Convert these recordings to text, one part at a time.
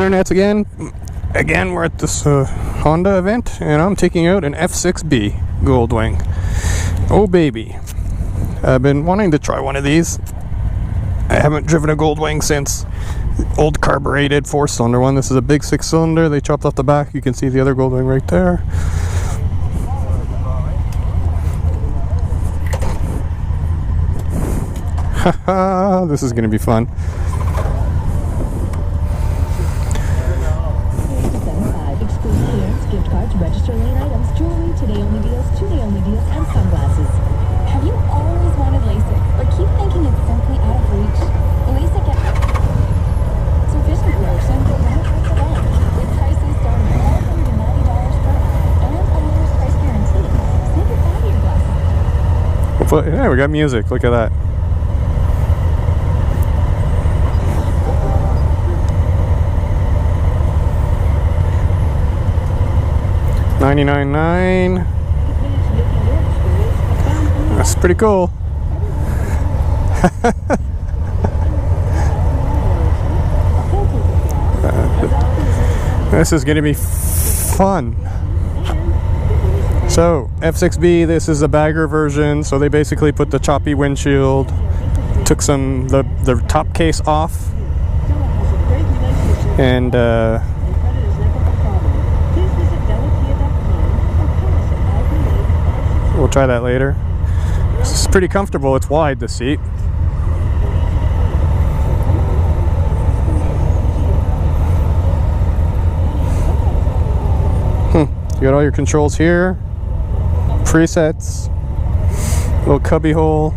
internets again. Again, we're at this Honda event, and I'm taking out an F6B Goldwing. Oh baby, I've been wanting to try one of these. I haven't driven a Goldwing since the old carbureted 4-cylinder one. This is a big 6-cylinder. They chopped off the back. You can see the other Goldwing right there. Haha, this is going to be fun. Gift cards, register lane items, jewelry, today-only deals, two-day-only deals, and sunglasses. Have you always wanted LASIK, but keep thinking it's simply out of reach? LASIK it's a vision correction for benefits of all, with prices starting at $190 per eye and a lowest price guarantee. Say goodbye to your glasses. Yeah, we got music. Look at that. $99.9. That's pretty cool. This is going to be fun. So, F6B, this is a bagger version. So they basically put the choppy windshield, took the top case off, and we'll try that later. It's pretty comfortable. It's wide, the seat. You got all your controls here. Presets. Little cubby hole.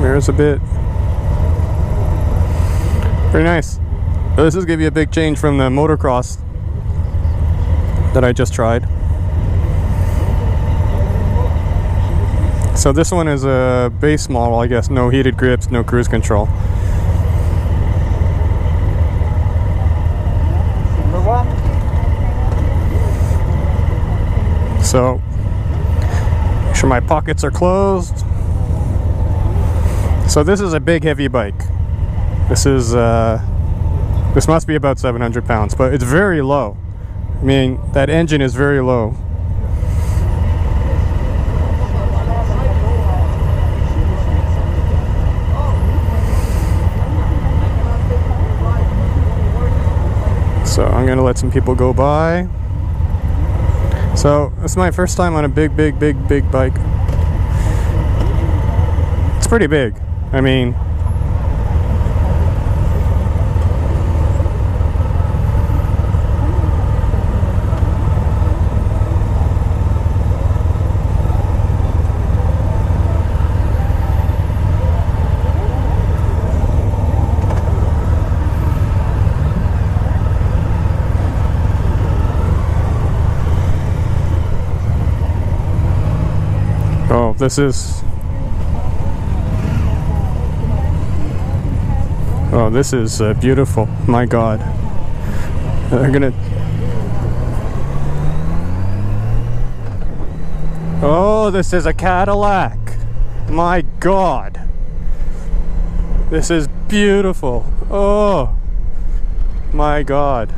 There's a bit. Very nice. So this is going to be a big change from the motocross that I just tried. So this one is a base model, I guess. No heated grips, no cruise control. So, make sure my pockets are closed. So this is a big heavy bike. This is this must be about 700 pounds, but it's very low. I mean, that engine is very low. So I'm gonna let some people go by. So this is my first time on a big bike. It's pretty big. I mean, oh, this is, oh, this is beautiful. My God. They're gonna, oh, this is a Cadillac. My God. This is beautiful. Oh, my God.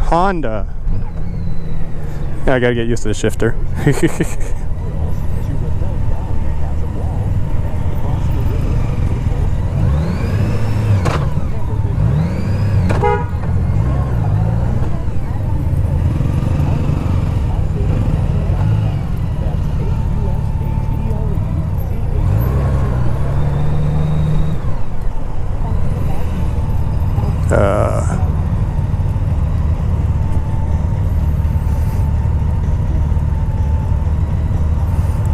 Honda. Yeah, I gotta get used to the shifter.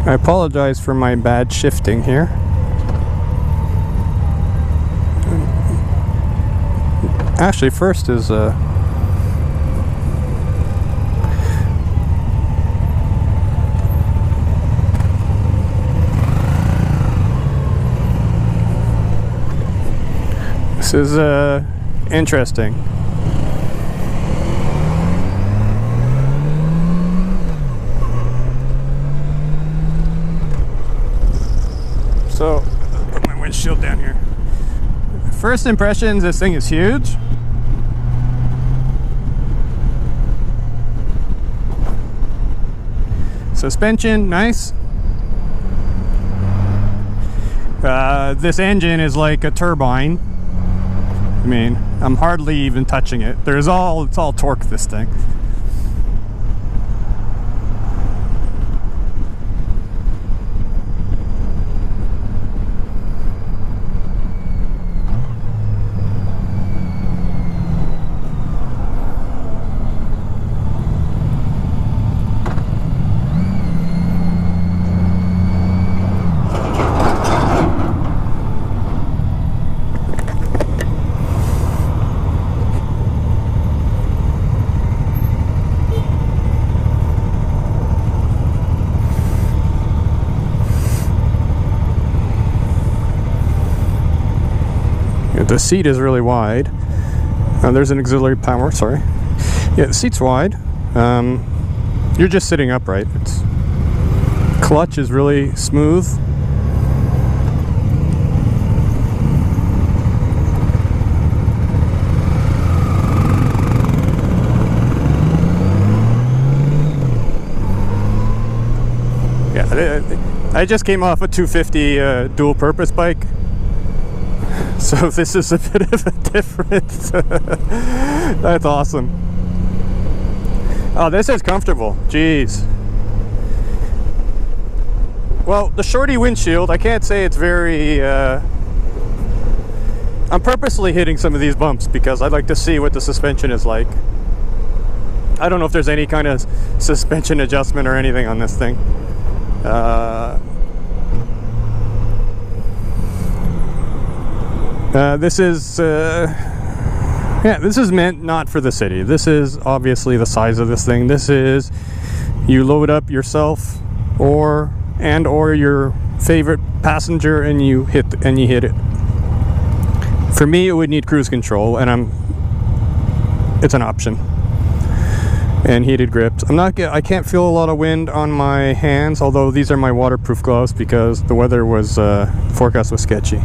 I apologize for my bad shifting here. Actually, first is this is interesting. First impressions, this thing is huge. Suspension, nice. This engine is like a turbine. I mean, I'm hardly even touching it. It's all torque, this thing. The seat is really wide. There's an auxiliary power, sorry. Yeah, the seat's wide. You're just sitting upright. Clutch is really smooth. Yeah, I just came off a 250 dual purpose bike. So this is a bit of a difference. That's awesome. Oh, this is comfortable. Jeez. Well, the shorty windshield, I can't say it's very... I'm purposely hitting some of these bumps because I'd like to see what the suspension is like. I don't know if there's any kind of suspension adjustment or anything on this thing. This is meant not for the city. This is obviously the size of this thing. This is, you load up yourself or your favorite passenger and you hit it. For me, it would need cruise control, and it's an option. And heated grips. I can't feel a lot of wind on my hands, although these are my waterproof gloves because the weather was forecast was sketchy.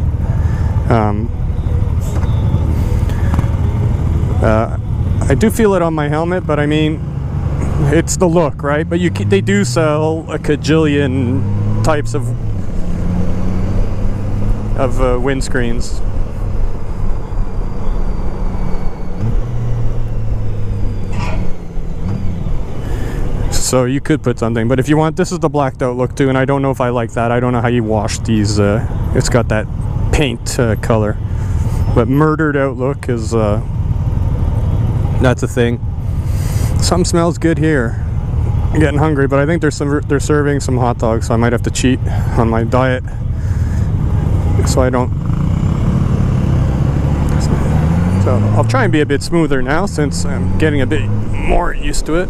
I do feel it on my helmet, but I mean, it's the look, right? But they do sell a cajillion types of windscreens. So you could put something, but if you want, this is the blacked out look too, and I don't know if I like that. I don't know how you wash these. It's got that paint color, but murdered out look is that's a thing. Something smells good here. I'm getting hungry, but I think they're serving some hot dogs, so I might have to cheat on my diet so I don't. So I'll try and be a bit smoother now since I'm getting a bit more used to it.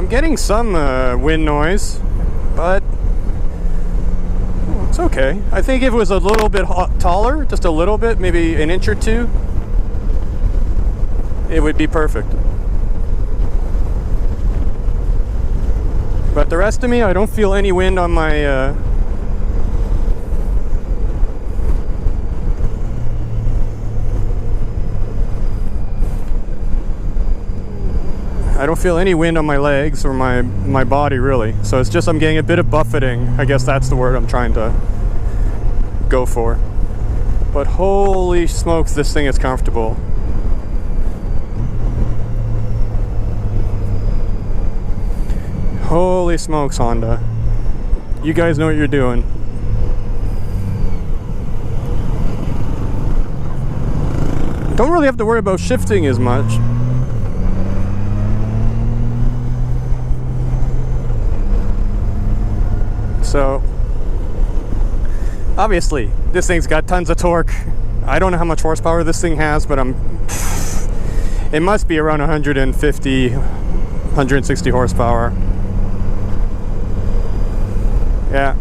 Getting some wind noise, but it's okay. I think if it was a little bit taller, just a little bit, maybe an inch or two, it would be perfect. But the rest of me, I don't feel any wind on my I don't feel any wind on my legs or my body really. So it's just I'm getting a bit of buffeting. I guess that's the word I'm trying to go for. But holy smokes, this thing is comfortable. Holy smokes, Honda. You guys know what you're doing. Don't really have to worry about shifting as much. So, obviously, this thing's got tons of torque. I don't know how much horsepower this thing has, but it must be around 150, 160 horsepower. Yeah.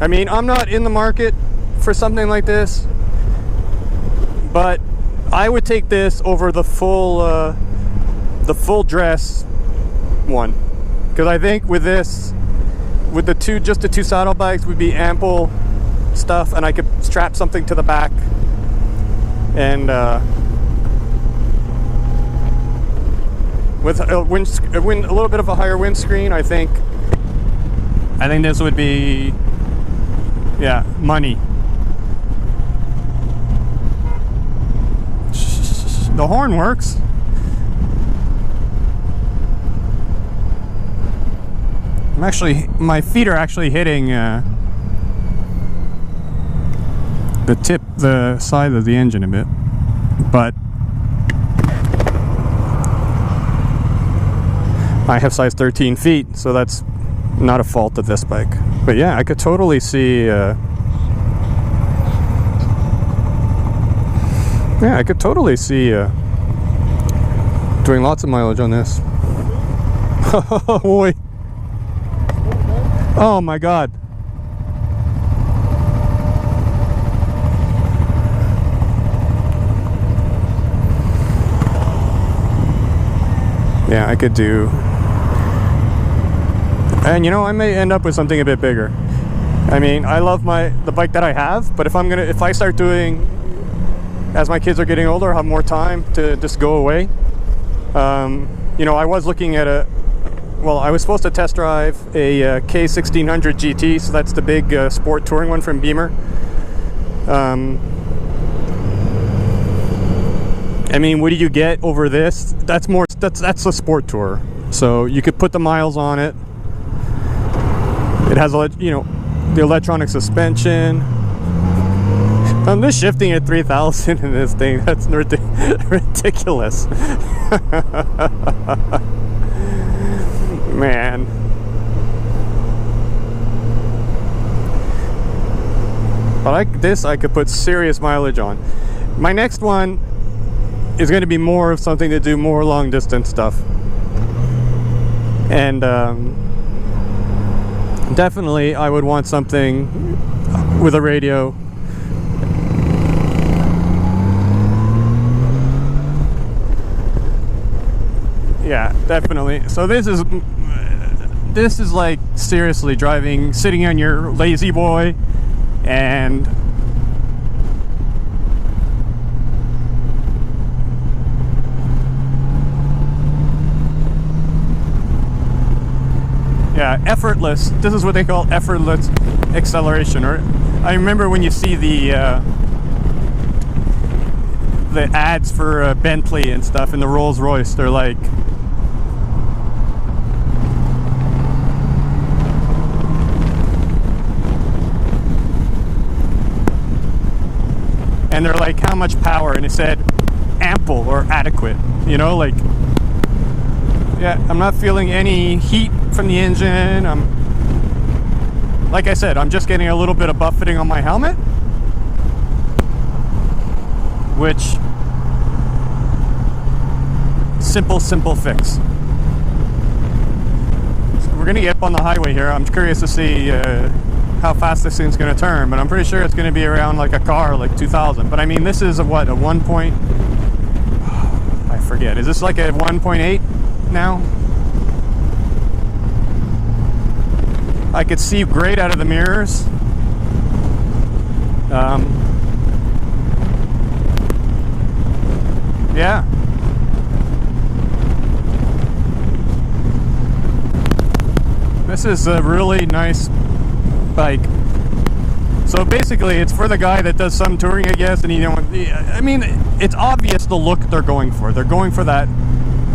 I mean, I'm not in the market for something like this, but I would take this over the full dress one, because I think with this, with the just the two saddlebags would be ample stuff, and I could strap something to the back, and with a little bit of a higher windscreen, I think this would be, yeah, money. The horn works. My feet are actually hitting the side of the engine a bit, but I have size 13 feet, so that's not a fault of this bike. But yeah, I could totally see doing lots of mileage on this. Oh boy. Oh my god. Yeah, I could do. And you know, I may end up with something a bit bigger. I mean, I love the bike that I have, but if I start doing, as my kids are getting older, I'll have more time to just go away. You know, I was looking at I was supposed to test drive a K1600 GT, so that's the big sport touring one from Beamer. I mean, what do you get over this? That's a sport tour, so you could put the miles on it. It has, you know, the electronic suspension. I'm just shifting at 3,000 in this thing. That's ridiculous. Man. But like this, I could put serious mileage on. My next one is going to be more of something to do more long distance stuff. And definitely I would want something with a radio. Yeah, definitely. So this is like seriously driving, sitting on your lazy boy, and yeah, effortless. This is what they call effortless acceleration. Or I remember when you see the ads for Bentley and stuff in the Rolls Royce, they're like, and they're like, how much power? And it said ample or adequate, you know, like, yeah, I'm not feeling any heat from the engine. Like I said, I'm just getting a little bit of buffeting on my helmet, which simple fix. So we're gonna get up on the highway here. I'm curious to see how fast this thing's gonna turn, but I'm pretty sure it's gonna be around like a car, like 2,000. But I mean, this is a 1 point, I forget, is this like a 1.8 now? I could see great out of the mirrors. Yeah. This is a really nice bike. So basically, it's for the guy that does some touring, I guess, and I mean, it's obvious the look they're going for. They're going for that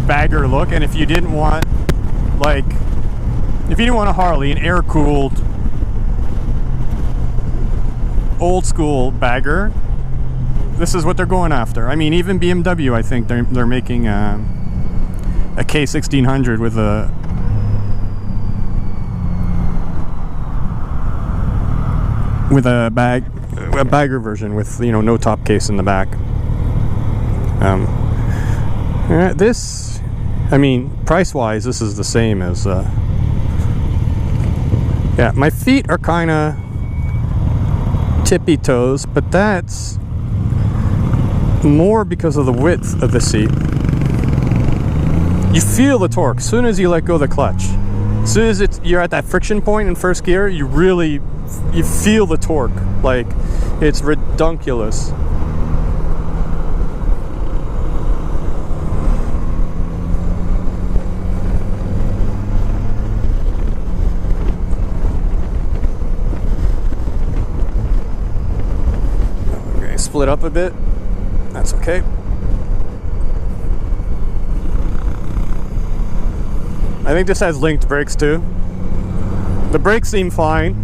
bagger look, and if you didn't want, like, if you didn't want a Harley, an air-cooled, old-school bagger, this is what they're going after. I mean, even BMW, I think they're making a K1600 with a bagger version with, you know, no top case in the back. This, I mean, price-wise, this is the same as. Yeah, my feet are kind of tippy toes, but that's more because of the width of the seat. You feel the torque as soon as you let go of the clutch. As soon as you're at that friction point in first gear, you feel the torque. Like, it's redunculous. Okay, split up a bit. That's okay. I think this has linked brakes too. The brakes seem fine.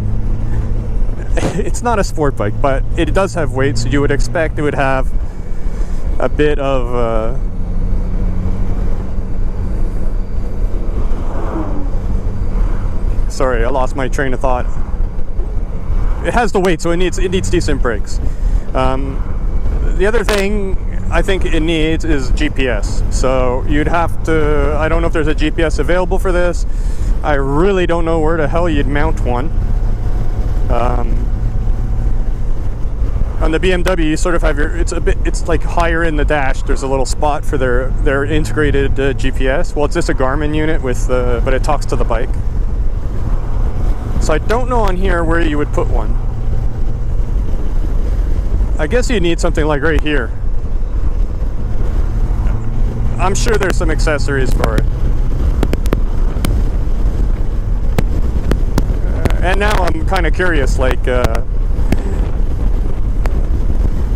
It's not a sport bike, but it does have weight, so you would expect it would have a bit of sorry, I lost my train of thought. It has the weight, so it needs decent brakes. The other thing I think it needs is GPS. So you'd have to, I don't know if there's a GPS available for this. I really don't know where the hell you'd mount one. On the BMW, you sort of have it's like higher in the dash. There's a little spot for their integrated GPS. Well, it's just a Garmin unit with, but it talks to the bike. So I don't know on here where you would put one. I guess you need something like right here. I'm sure there's some accessories for it. And now I'm kind of curious, like, to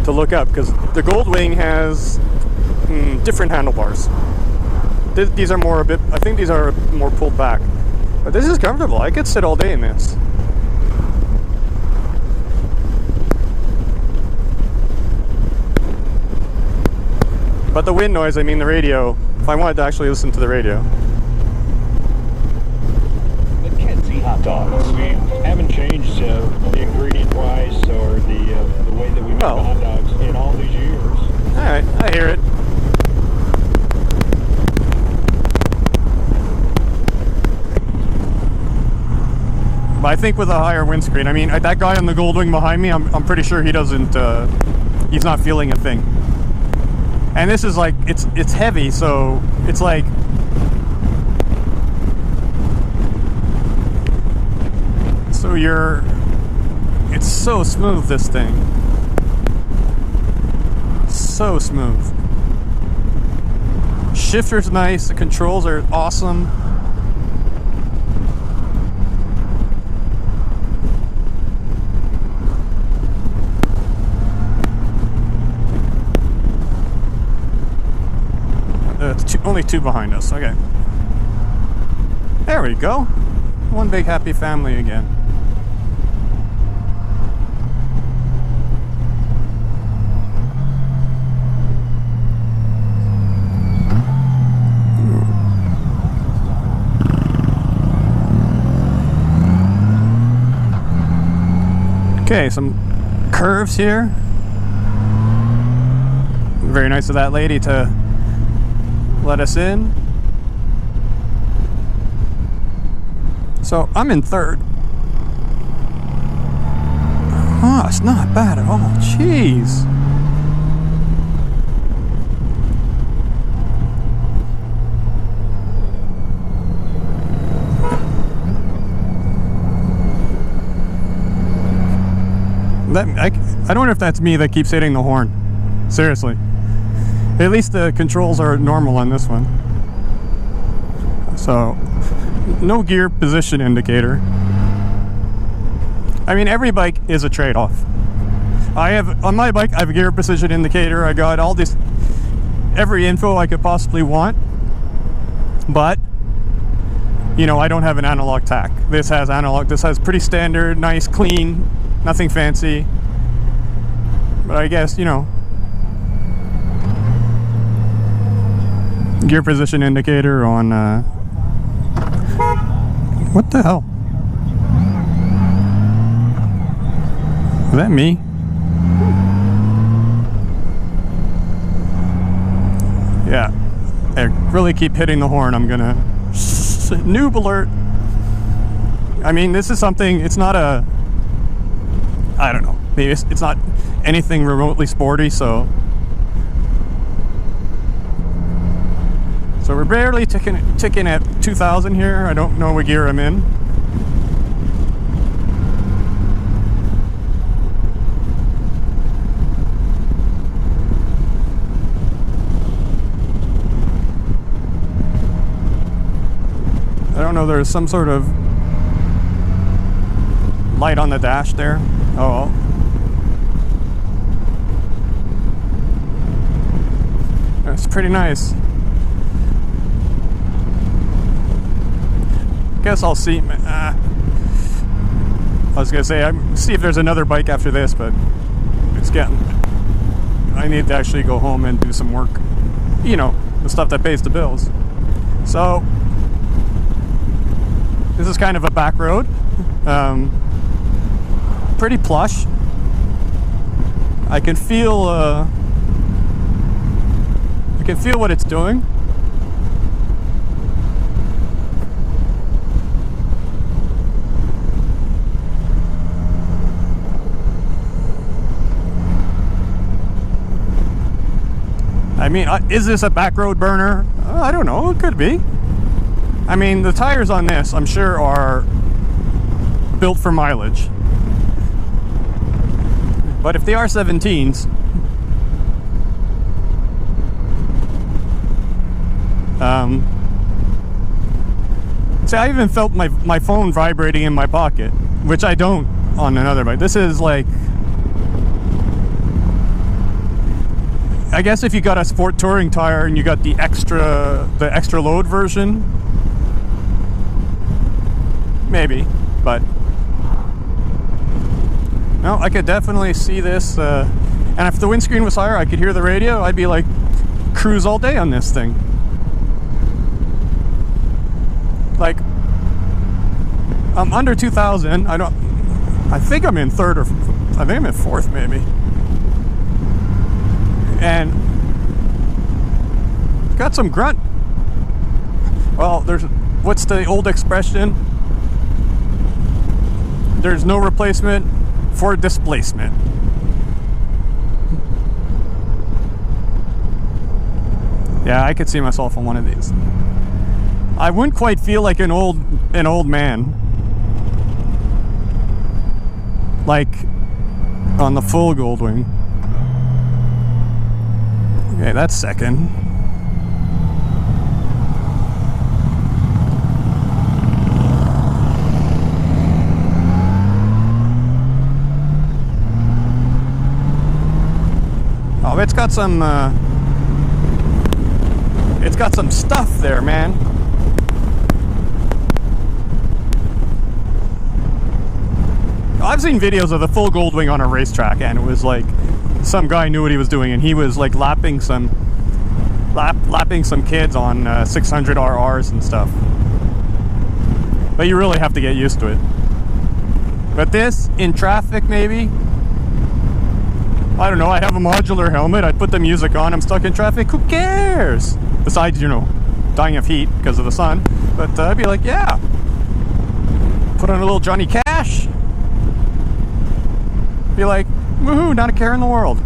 look up, because the Goldwing has different handlebars. These are more I think these are more pulled back. But this is comfortable. I could sit all day in this. But the wind noise, I mean the radio, if I wanted to actually listen to the radio. The Kenzie hot dogs. We haven't changed the ingredient-wise or the way that we make the hot dogs in all these years. Alright, I hear it. But I think with a higher windscreen, I mean, that guy on the Goldwing behind me, I'm pretty sure he doesn't, he's not feeling a thing. And this is like, it's heavy, so it's like, it's so smooth, this thing. So smooth. Shifter's nice, the controls are awesome. Only two behind us, okay. There we go. One big happy family again. Okay, some curves here. Very nice of that lady to let us in. So I'm in third. Oh, it's not bad at all. Jeez. I don't know if that's me that keeps hitting the horn. Seriously. At least the controls are normal on this one. So, no gear position indicator. I mean, every bike is a trade-off. On my bike, I have a gear position indicator. I got all this, every info I could possibly want. But, you know, I don't have an analog tack. This has analog. This has pretty standard, nice, clean, nothing fancy. But I guess, you know, gear position indicator on, what the hell? Is that me? Yeah, I really keep hitting the horn. I'm gonna, noob alert. I mean, this is something, it's not a, I don't know, maybe it's not anything remotely sporty, so So we're barely ticking at 2,000 here. I don't know what gear I'm in. I don't know, there's some sort of light on the dash there. Oh, that's pretty nice. Guess I'll see. I was gonna say, see if there's another bike after this, but it's getting. I need to actually go home and do some work. You know, the stuff that pays the bills. So this is kind of a back road. Pretty plush. I can feel what it's doing. I mean, is this a back road burner? I don't know, it could be. I mean, the tires on this, I'm sure, are built for mileage. But if they are 17s, see, I even felt my phone vibrating in my pocket, which I don't on another bike. This is like, I guess if you got a sport touring tire and you got the extra load version, maybe, but no, I could definitely see this, and if the windscreen was higher, I could hear the radio. I'd be like, cruise all day on this thing. Like, I'm under 2,000. I think I'm in third, or I think I'm in fourth, maybe. And got some grunt. Well, what's the old expression? There's no replacement for displacement. Yeah, I could see myself on one of these. I wouldn't quite feel like an old man, like on the full Goldwing. Okay, that's second. Oh, it's got some stuff there, man. I've seen videos of the full Goldwing on a racetrack, and it was like some guy knew what he was doing, and he was like lapping some kids on 600 RRs and stuff. But you really have to get used to it. But this, in traffic, maybe. I don't know, I have a modular helmet, I put the music on, I'm stuck in traffic, who cares? Besides, you know, dying of heat because of the sun. But I'd be like, yeah. Put on a little Johnny Cash. Be like, woohoo, not a care in the world.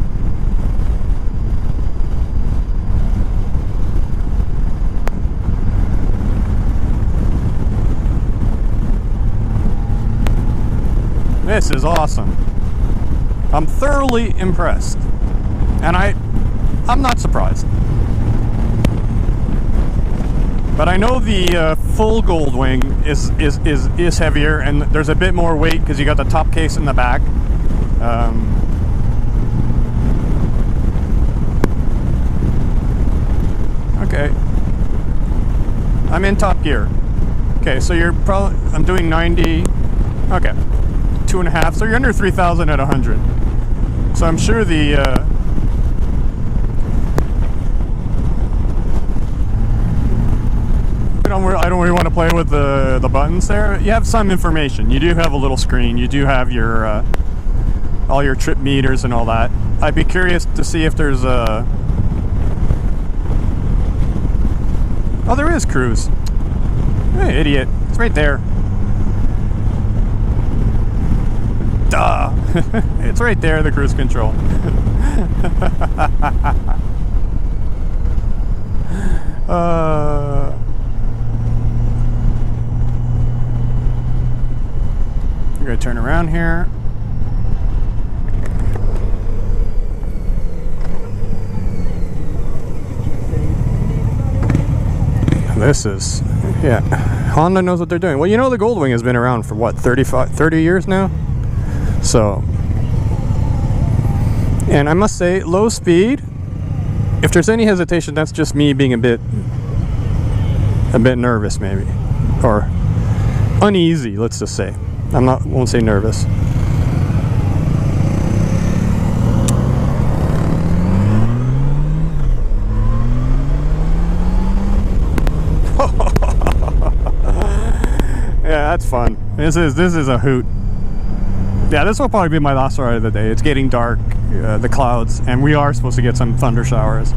This is awesome. I'm thoroughly impressed, and I'm not surprised. But I know the full Goldwing is heavier, and there's a bit more weight because you got the top case in the back. Okay, I'm in top gear. Okay, so you're probably, I'm doing 90. Okay, 2.5. So you're under 3,000 at 100. So I'm sure the I don't really want to play with the buttons there. You have some information. You do have a little screen. You do have your all your trip meters and all that. I'd be curious to see if there's a. Oh, there is cruise. Hey, idiot! It's right there. Duh! It's right there, the cruise control. I'm gonna turn around here. This is, yeah, Honda knows what they're doing. Well, you know, the Goldwing has been around for what, 30 years now? So, and I must say, low speed, if there's any hesitation, that's just me being a bit nervous maybe, or uneasy, let's just say. Won't say nervous. Yeah, that's fun. This is a hoot. Yeah, this will probably be my last ride of the day. It's getting dark, the clouds, and we are supposed to get some thunder showers.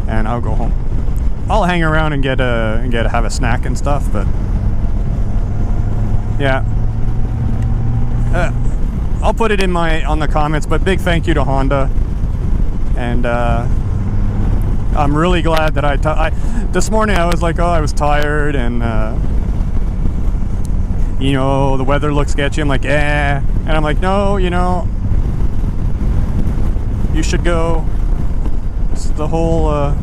And I'll go home. I'll hang around and have a snack and stuff, but yeah. I'll put it in on the comments. But big thank you to Honda, and I'm really glad that this morning I was like, oh, I was tired, and you know, the weather looks sketchy. I'm like, eh. And I'm like, no, you know, you should go. It's the whole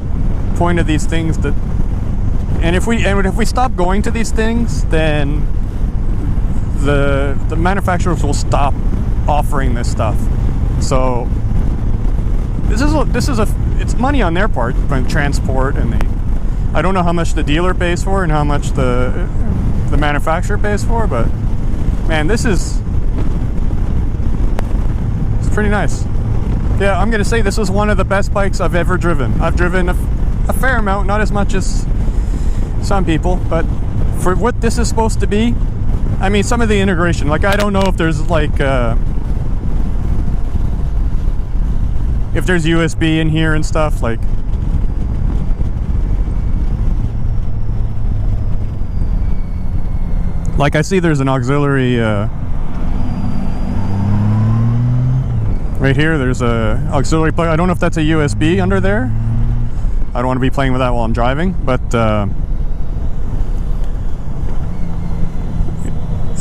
point of these things. And if we stop going to these things, then the manufacturers will stop offering this stuff. So it's money on their part, from transport, and I don't know how much the dealer pays for and how much the manufacturer pays for, but man, it's pretty nice. Yeah, I'm gonna say this is one of the best bikes I've ever driven. I've driven a fair amount, not as much as some people, but for what this is supposed to be, I mean, some of the integration, like, I don't know if there's like if there's USB in here and stuff, like, I see there's an auxiliary right here. There's a auxiliary plug. I don't know if that's a USB under there. I don't want to be playing with that while I'm driving, but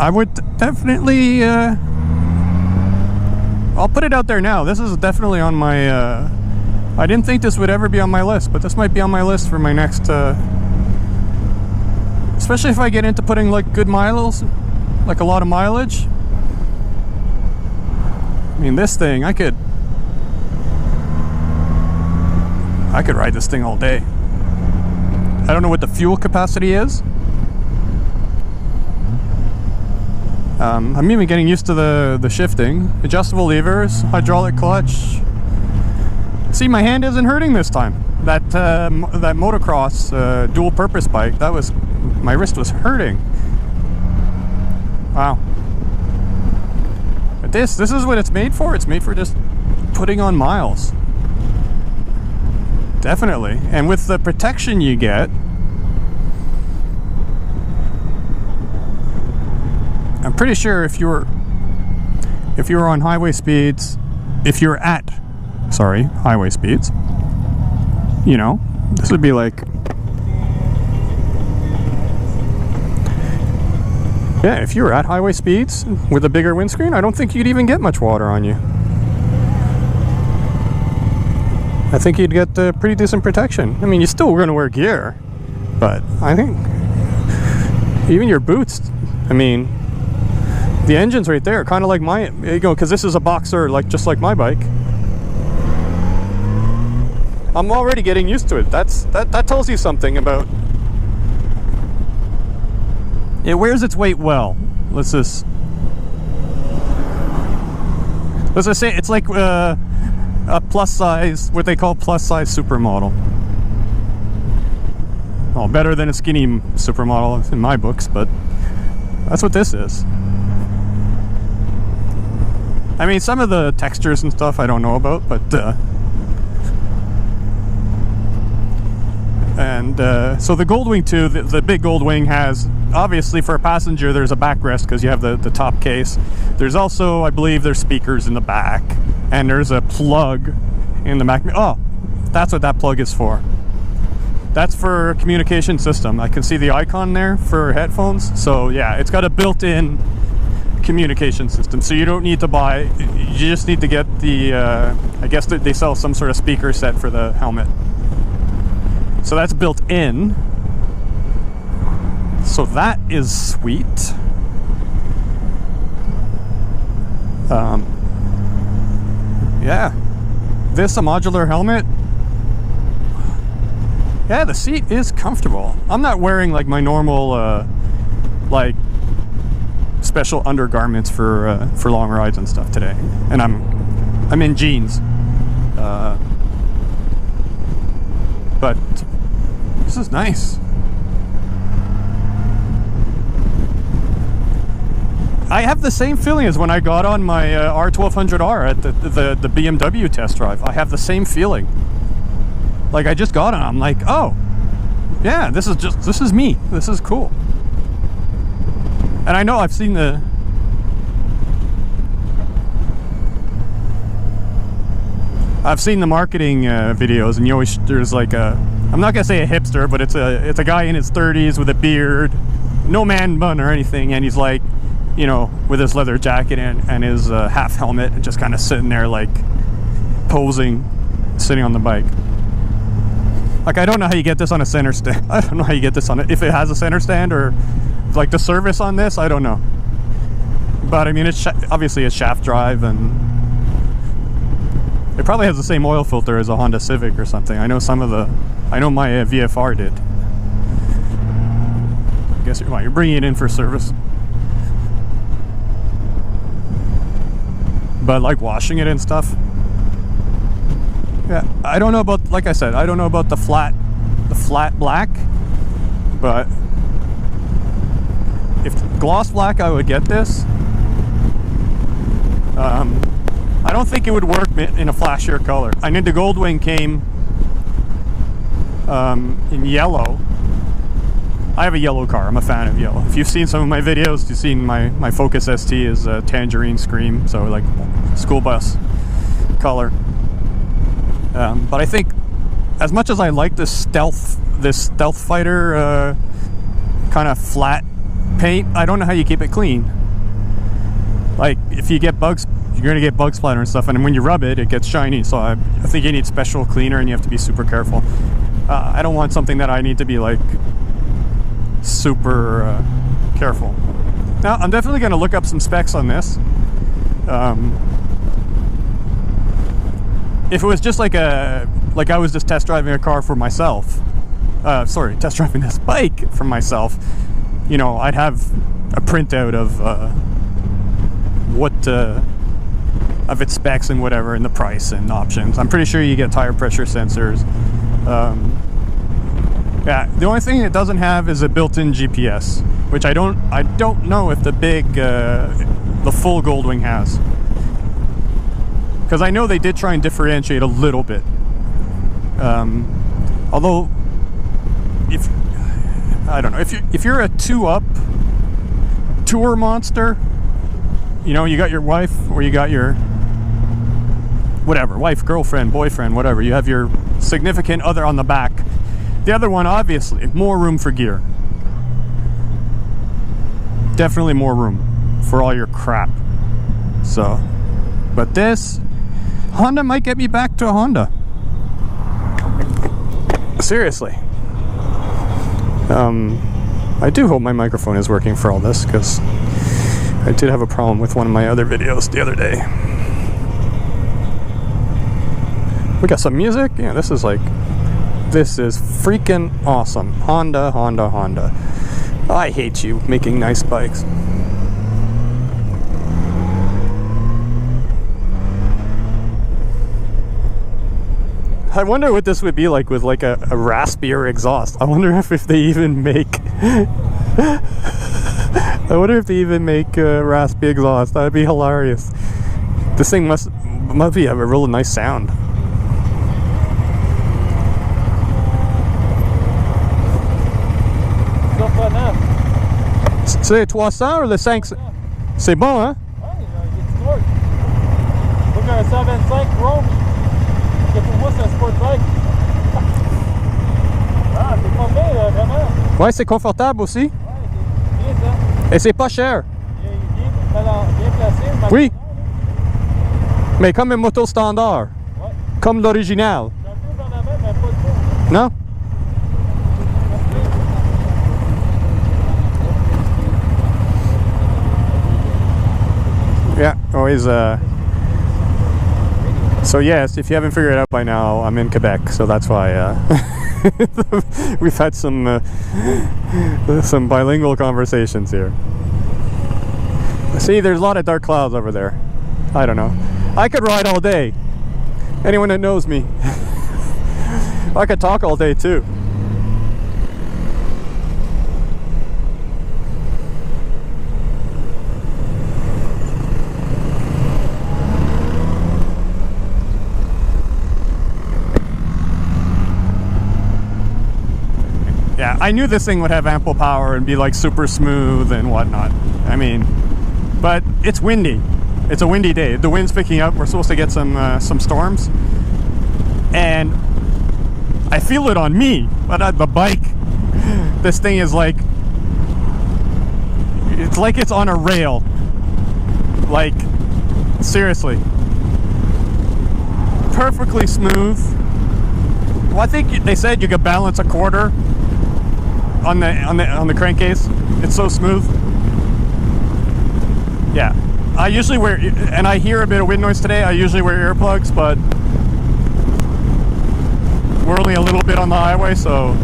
I would definitely I'll put it out there now. This is definitely on my I didn't think this would ever be on my list, but this might be on my list for my next especially if I get into putting like good miles, like a lot of mileage. I mean, this thing, I could ride this thing all day. I don't know what the fuel capacity is. I'm even getting used to the shifting. Adjustable levers, hydraulic clutch. See, my hand isn't hurting this time. That motocross dual purpose bike, my wrist was hurting. Wow. But this is what it's made for. It's made for just putting on miles. Definitely. And with the protection you get, I'm pretty sure if you're on highway speeds, if you're at, sorry, highway speeds, you know, this would be like, yeah, if you were at highway speeds with a bigger windscreen, I don't think you'd even get much water on you. I think you'd get pretty decent protection. I mean, you're still going to wear gear, but I think even your boots, I mean, the engine's right there, kind of like my, you know, because this is a boxer, like just like my bike. I'm already getting used to it. That tells you something about. It wears its weight well. Let's just say it's like a plus size, what they call plus size supermodel. Well, better than a skinny supermodel in my books, but that's what this is. I mean, some of the textures and stuff I don't know about, but so the Goldwing 2, the big Goldwing, has, obviously for a passenger, there's a backrest because you have the top case. There's also, I believe, there's speakers in the back, and there's a plug in the back. Oh, that's what that plug is for. That's for communication system. I can see the icon there for headphones. So yeah, it's got a built-in communication system. So you don't need to buy, you just need to get the, I guess they sell some sort of speaker set for the helmet. So that's built in. So that is sweet. Yeah. This a modular helmet. Yeah, the seat is comfortable. I'm not wearing like my normal, like special undergarments for long rides and stuff today, and I'm in jeans. But this is nice. I have the same feeling as when I got on my R1200R at the BMW test drive. I have the same feeling. Like I just got on, I'm like, oh, yeah, this is me. This is cool. And I know I've seen the marketing videos, and you always, there's like a, I'm not gonna say a hipster, but it's a guy in his 30s with a beard, no man bun or anything, and he's like, you know, with his leather jacket and his half helmet, and just kind of sitting there like posing, sitting on the bike. Like, I don't know how you get this on a center stand. I don't know how you get this on it, if it has a center stand, or like the service on this, I don't know. But I mean, it's obviously a shaft drive, and it probably has the same oil filter as a Honda Civic or something. I know my VFR did. I guess you're bringing it in for service. But like washing it and stuff, yeah, I don't know about, like I said, I don't know about the flat black, but if gloss black, I would get this. I don't think it would work in a flashier color. I know the Goldwing came in yellow. I have a yellow car. I'm a fan of yellow. If you've seen some of my videos, you've seen my Focus ST is a tangerine scream, so like school bus color. But I think, as much as I like this stealth fighter kind of flat paint, I don't know how you keep it clean. Like, if you get bugs, you're gonna get bug splatter and stuff, and when you rub it, it gets shiny. So I think you need special cleaner, and you have to be super careful. I don't want something that I need to be like super careful. Now, I'm definitely gonna look up some specs on this. If it was just like I was just test driving a car for myself, test driving this bike for myself, you know, I'd have a printout of of its specs and whatever, and the price and options. I'm pretty sure you get tire pressure sensors. Yeah, the only thing it doesn't have is a built-in GPS, which I don't know if the full Goldwing has. Because I know they did try and differentiate a little bit. Although, I don't know, if you're a 2-up tour monster, you know, you got your wife, or you got your whatever, wife, girlfriend, boyfriend, whatever, you have your significant other on the back. The other one, obviously, more room for gear. Definitely more room for all your crap. So, but this Honda might get me back to a Honda. Seriously. I do hope my microphone is working for all this, because I did have a problem with one of my other videos the other day. We got some music. Yeah, this is freaking awesome. Honda, Honda, Honda. I hate you making nice bikes. I wonder what this would be like with like a raspier exhaust. I wonder if they even make raspy exhaust. That'd be hilarious. This thing must be have a real nice sound. C'est 300 ou le 500? C'est bon, hein? Look at a 7.5 Chrome. Que pour moi, c'est un sport bike. Ah, vraiment. Ouais, c'est confortable aussi. Ouais, bien ça. Et c'est pas cher. Bien placé. Oui. Mais comme une moto standard. Ouais. Comme l'original. Un peu en avant, mais pas de Non? Yeah, always, so yes, if you haven't figured it out by now, I'm in Quebec, so that's why, we've had some bilingual conversations here. See, there's a lot of dark clouds over there. I don't know. I could ride all day. Anyone that knows me. I could talk all day too. Yeah, I knew this thing would have ample power and be like super smooth and whatnot. I mean, but it's windy. It's a windy day. The wind's picking up. We're supposed to get some storms, and I feel it on me. But on the bike, this thing is like, it's like it's on a rail. Like, seriously, perfectly smooth. Well, I think they said you could balance a quarter on the crankcase. It's so smooth. Yeah, I usually wear, and I hear a bit of wind noise today. I usually wear earplugs, but we're only a little bit on the highway, so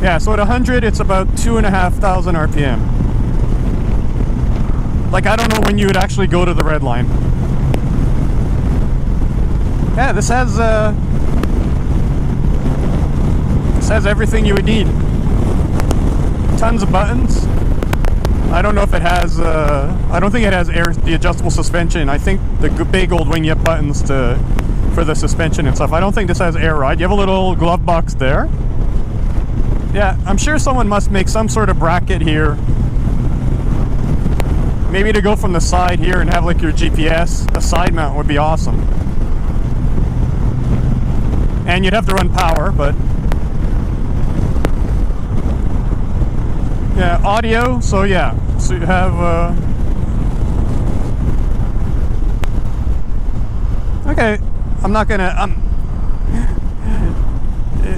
yeah. So at 100, it's about 2,500 RPM. Like, I don't know when you would actually go to the red line. Yeah, this has everything you would need. Tons of buttons. I don't know if it has, I don't think it has the adjustable suspension. I think the big Goldwing, you have buttons for the suspension and stuff. I don't think this has air ride. You have a little glove box there. Yeah, I'm sure someone must make some sort of bracket here. Maybe to go from the side here and have like your GPS. A side mount would be awesome. And you'd have to run power, but yeah, audio, so yeah, so you have, okay, I'm not gonna,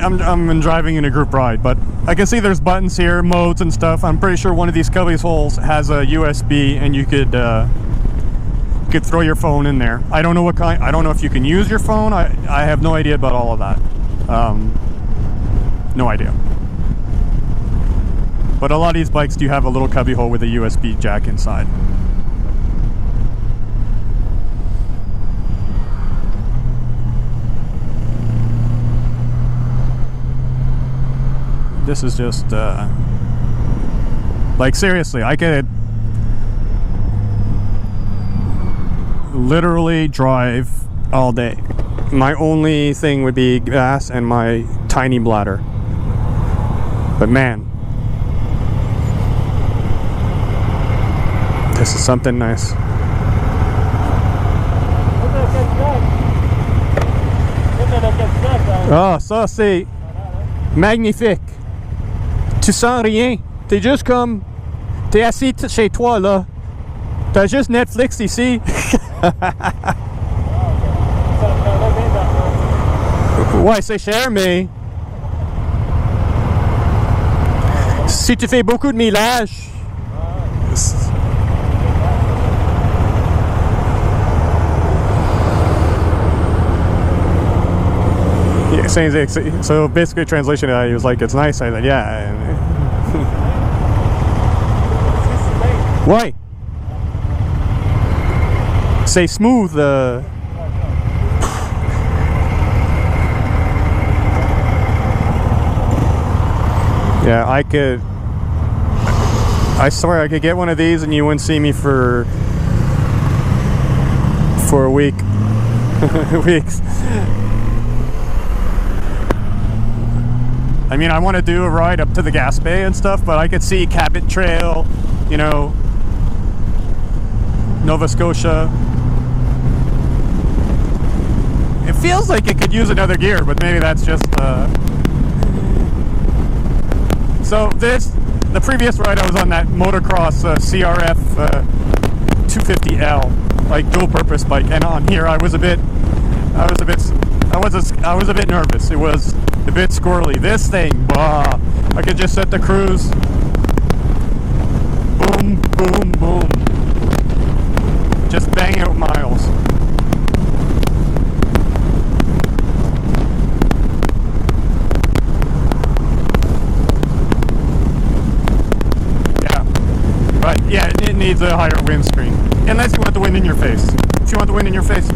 I'm driving in a group ride, but I can see there's buttons here, modes and stuff. I'm pretty sure one of these cubby holes has a USB, and you could throw your phone in there. I don't know what kind, I don't know if you can use your phone. I have no idea about all of that. No idea. But a lot of these bikes do have a little cubby hole with a USB jack inside. This is just, like, seriously, I could literally drive all day. My only thing would be gas and my tiny bladder. But man, this is something nice. Ah, ça c'est magnifique. Tu sens rien. T'es juste comme, t'es assis chez toi là. T'as juste Netflix ici. Ouais, c'est cher, mais si tu fais beaucoup de millage, yeah, so basically translation, he was like, it's nice. I said, yeah. Why? C'est smooth. Yeah, I swear I could get one of these and you wouldn't see me for a week. Weeks. I mean, I want to do a ride up to the gas bay and stuff, but I could see Cabot Trail, you know, Nova Scotia. It feels like it could use another gear, but maybe that's just So the previous ride I was on that motocross CRF 250L, like dual purpose bike, and on here I was a bit nervous. It was a bit squirrely. This thing, bah, I could just set the cruise. Boom, boom, boom. Just bang out miles. Yeah, it needs a higher windscreen. Unless you want the wind in your face. If you want the wind in your face,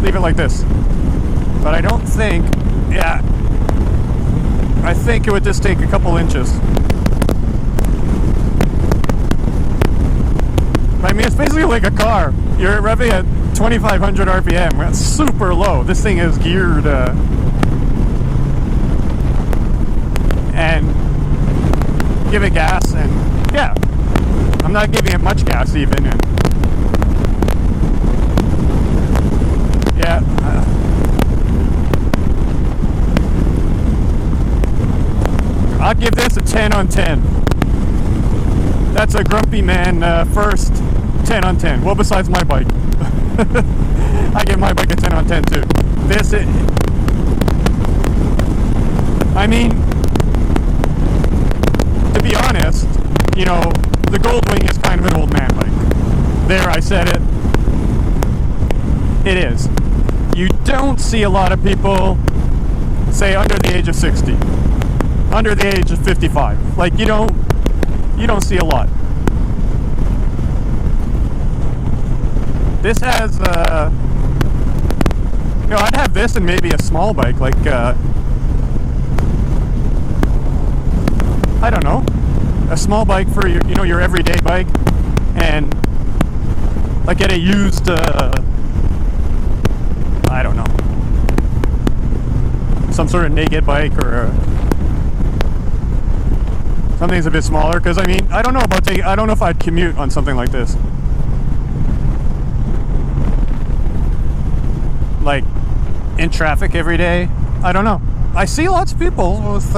leave it like this. But I don't think, yeah, I think it would just take a couple inches. I mean, it's basically like a car. You're revving at 2,500 RPM. That's super low. This thing is geared, and give it gas, and yeah. I'm not giving it much gas even, and yeah, I'll give this a 10 on 10. That's a grumpy man first 10 on 10. Well, besides my bike. I give my bike a 10 on 10 too. I mean, to be honest, you know, the Goldwing is kind of an old man bike. There, I said it. It is. You don't see a lot of people, say, under the age of 60, under the age of 55. Like, you don't see a lot. This has, you know, I'd have this and maybe a small bike, like, I don't know. A small bike for your, you know, your everyday bike, and like get a used, I don't know, some sort of naked bike or something's a bit smaller. Because I mean, I don't know if I'd commute on something like this, like in traffic every day. I don't know. I see lots of people with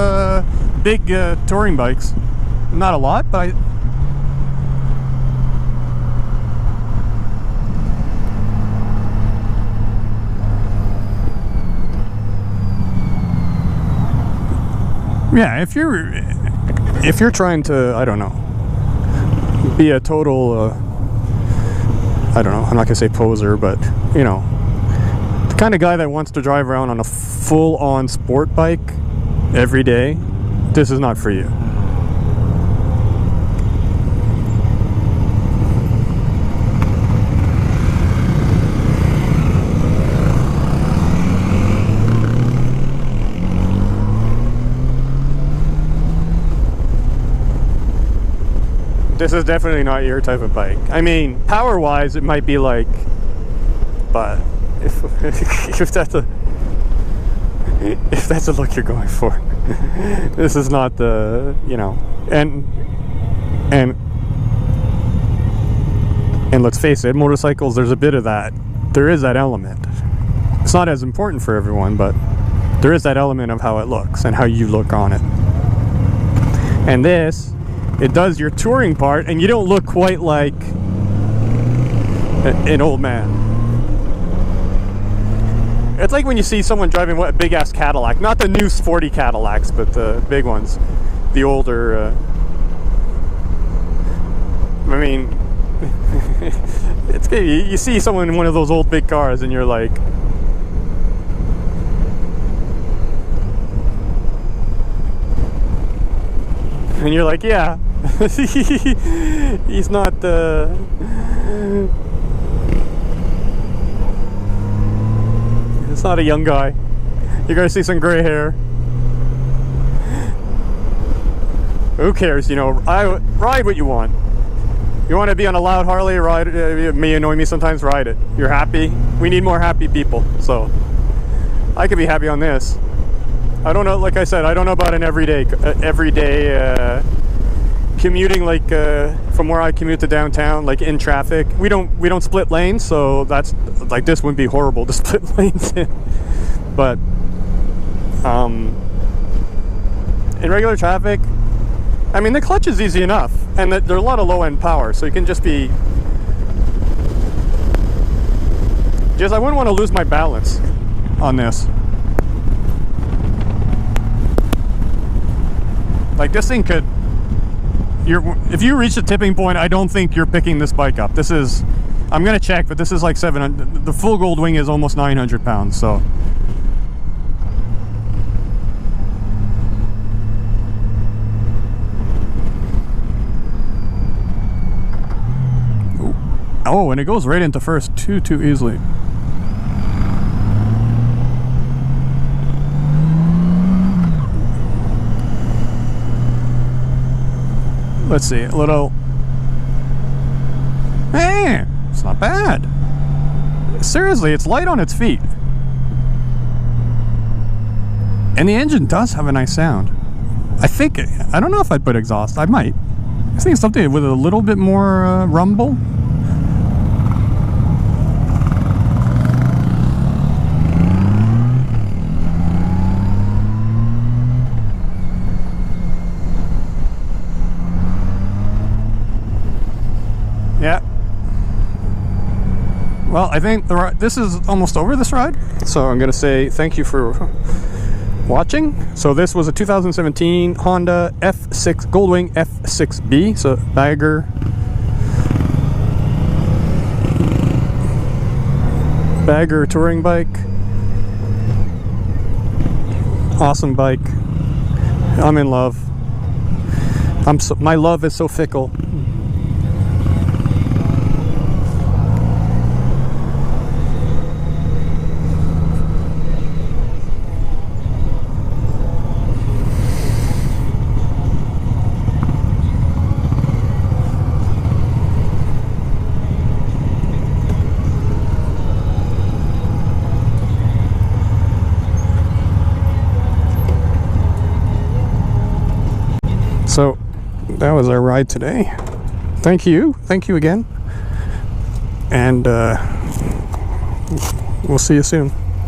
big touring bikes. Not a lot, but yeah, if you're trying to, I don't know, be a total, I don't know, I'm not gonna say poser, but you know, the kind of guy that wants to drive around on a full-on sport bike every day, this is not for you. This is definitely not your type of bike. I mean, power-wise, it might be like, but if that's a look you're going for, this is not the, you know, and let's face it, motorcycles, there's a bit of that. There is that element. It's not as important for everyone, but there is that element of how it looks and how you look on it. And this, it does your touring part, and you don't look quite like an old man. It's like when you see someone driving a big-ass Cadillac. Not the new sporty Cadillacs, but the big ones. The older, I mean, it's good. You see someone in one of those old big cars, and you're like, yeah. He's not it's not a young guy. You're gonna see some gray hair. Who cares, you know, ride what you want. You want to be on a loud Harley, ride it. It may annoy me sometimes, ride it. You're happy. We need more happy people, so I could be happy on this. I don't know, like I said, I don't know about an everyday commuting, like from where I commute to downtown, like in traffic. We don't split lanes, so that's like, this would be horrible to split lanes in. But in regular traffic, I mean, the clutch is easy enough, and there's a lot of low-end power, so you can just be... Just, I wouldn't want to lose my balance on this. Like, this thing could... if you reach the tipping point, I don't think you're picking this bike up. This is... I'm going to check, but this is like 700... The full Goldwing is almost 900 pounds, so... Oh, and it goes right into first too easily. Let's see, a little... Hey, it's not bad. Seriously, it's light on its feet. And the engine does have a nice sound. I don't know if I'd put exhaust. I might. I think something with a little bit more rumble. Yeah. Well, I think this is almost over, this ride. So I'm going to say thank you for watching. So this was a 2017 Honda Goldwing F6B. So bagger touring bike. Awesome bike. I'm in love. My love is so fickle. So that was our ride today. Thank you again, and we'll see you soon.